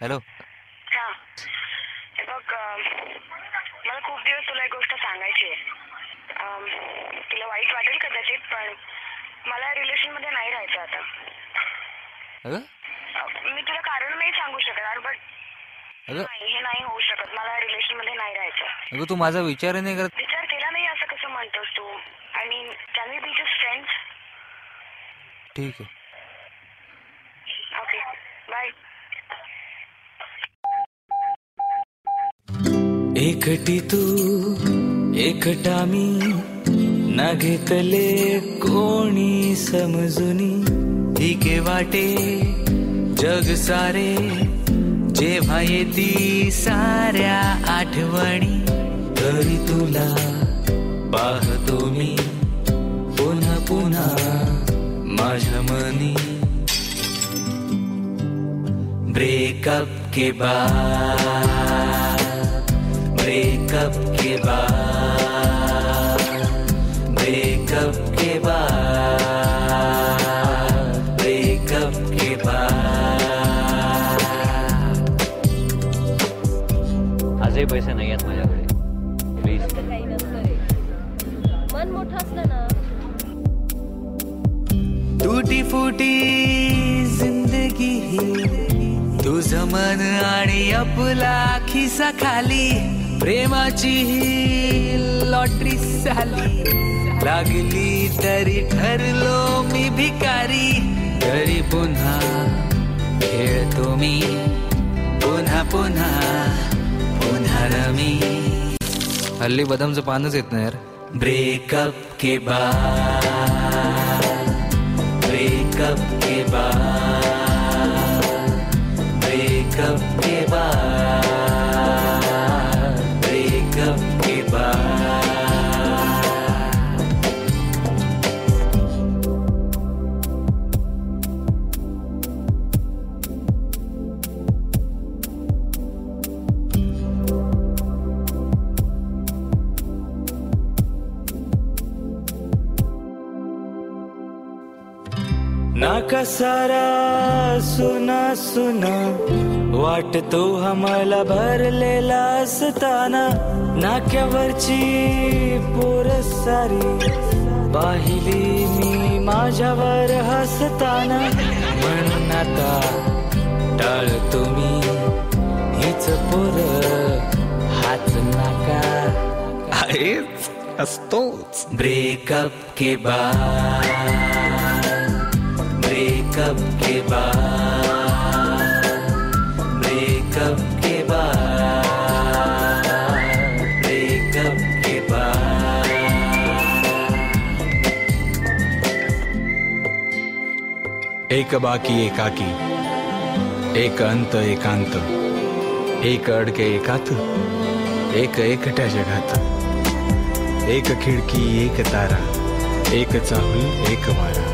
Hello. हा. हे बघ, मला खूप दिवस तुला एक गोष्ट सांगायची आहे. तुला वाईट वाटेल कदाचित, पण मला रिलेशन मध्ये नाही राहायचं आता. अगं मी तुला कारण नाही सांगू शकणार, बट अगं नाही, हे नाही होऊ शकत. मला रिलेशन मध्ये नाही राहायचं. अगं तू माझा विचार नाही करत. विचार केला नाही असं कसं म्हणतोस तू? I mean, can we be just friends? ठीक आहे. Okay, bye. एकटी तू एकटा मी, ना घेतले कोणी समजुनी. ठीक वाटे जग सारे, जेव्हा येती साऱ्या आठवणी. तरी तुला पाहतो मी पुन्हा पुन्हा माझ्या मनी. ब्रेकअप के बाद, ब्रेकअप के बाद, ब्रेकअप के बाद, ब्रेकअप के बाद. आजही पैसे नाही आहेत माझ्याकडे. प्लीज. काही नसतं रे, मन मोठं असलं ना. टूटी फुटी जिंदगी ही, तुझं मन आणि आपला खिसा खाली. प्रेमाची ही लॉटरी झाली, लागली तरी ठरलो मी भिकारी. तरी पुन्हा खेळतो मी, पुन्हा पुन्हा पुन्हा रमी. हल्ली बदामचं पानच येत नाही यार. ब्रेकअप के बाद, ब्रेकअप के बाद, ब्रेकअप के बाद, ब्रेकअप के बाद. नाका सारा सुना सुना वाटतो आम्हाला भरलेला असताना. नाक्यावरची पोर सारी पाहिली मी माझ्यावर हसताना. म्हणून आता टाळतो मी हीच पोर, हाच नाका आहेच असतोच. ब्रेकअप के बाद, ब्रेकअप के बाद, ब्रेकअप के बाद, ब्रेकअप के बाद. एक बाकी एकाकी, एक अंत एकांत, एक अडके एकात, एक एकट्या जगात. एक खिडकी एक तारा, एक चाहूल एक वारा,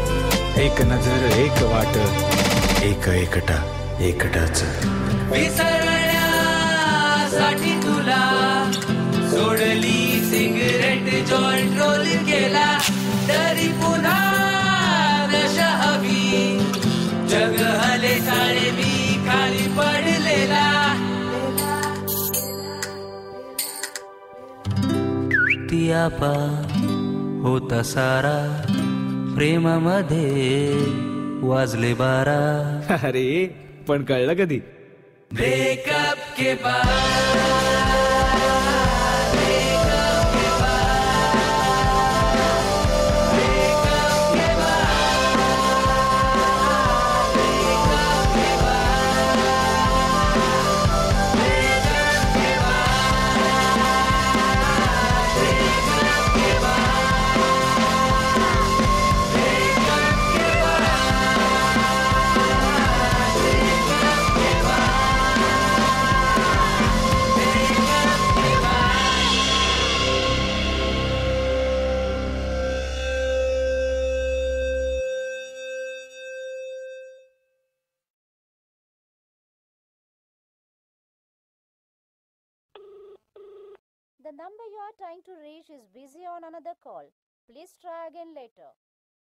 एक नजर एक वाट, एक एकटा एकटाच. विसरण्यासाठी तुला सोडली सिगरेट, जॉईंट रोल केला. तरी पुन्हा नशा हवी, जग हले साळे मी खाली पडलेला. तियापा होता सारा, प्रेमामध्ये वाजले 12. अरे पण कळलं कधी? ब्रेकअप के बाद. The number you are trying to reach is busy on another call. Please try again later.